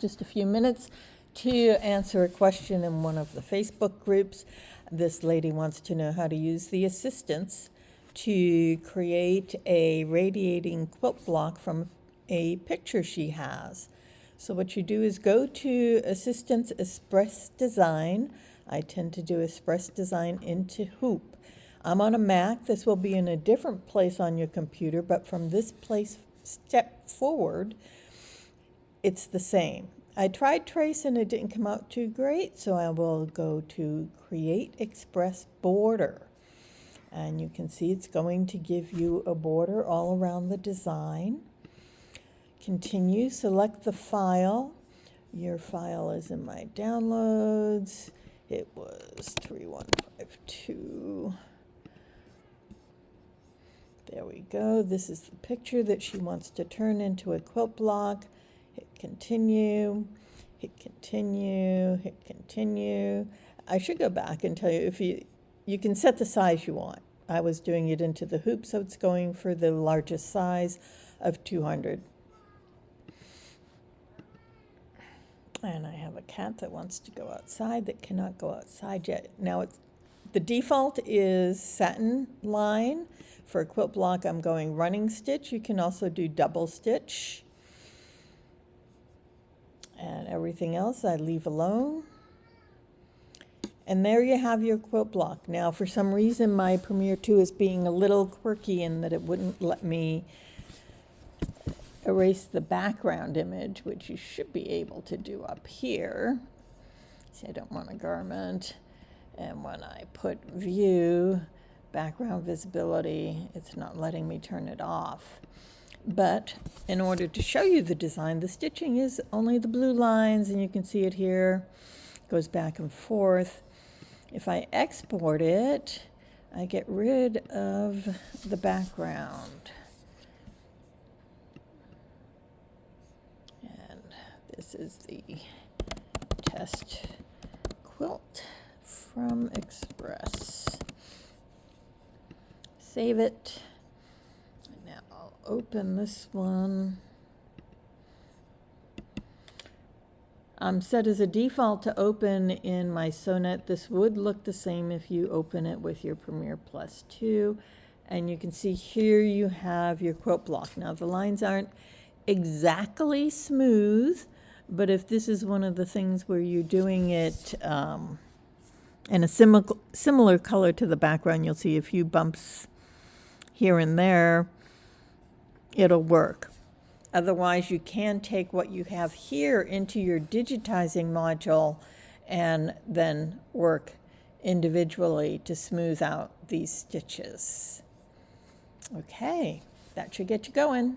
just a few minutes to answer a question in one of the Facebook groups. This lady wants to know how to use the assistants to create a radiating quilt block from a picture she has. So what you do is go to Assistants Express Design. I tend to do Express Design into Hoop. I'm on a Mac. This will be in a different place on your computer, but from this place step forward, it's the same. I tried Trace and it didn't come out too great, so I will go to Create Express Border. And you can see it's going to give you a border all around the design. Continue, select the file. Your file is in my downloads. It was 3152. There we go. This is the picture that she wants to turn into a quilt block. Hit continue, hit continue, hit continue. I should go back and tell you, if you can set the size you want. I was doing it into the hoop, so it's going for the largest size of 200. And I have a cat that wants to go outside that cannot go outside yet. Now the default is satin line. For a quilt block, I'm going running stitch. You can also do double stitch. And everything else I leave alone. And there you have your quilt block. Now, for some reason, my Premiere 2 is being a little quirky in that it wouldn't let me erase the background image, which you should be able to do up here. See, I don't want a garment. And when I put view, background visibility, it's not letting me turn it off. But in order to show you the design, the stitching is only the blue lines, and you can see it here. It goes back and forth. If I export it, I get rid of the background. And this is the test quilt from Express. Save it. Now I'll open this one. I'm set as a default to open in my Sonnet. This would look the same if you open it with your Premiere Plus 2. And you can see here you have your quilt block. Now the lines aren't exactly smooth, but if this is one of the things where you're doing it in a similar color to the background, you'll see a few bumps here and there, it'll work. Otherwise, you can take what you have here into your digitizing module and then work individually to smooth out these stitches. Okay, that should get you going.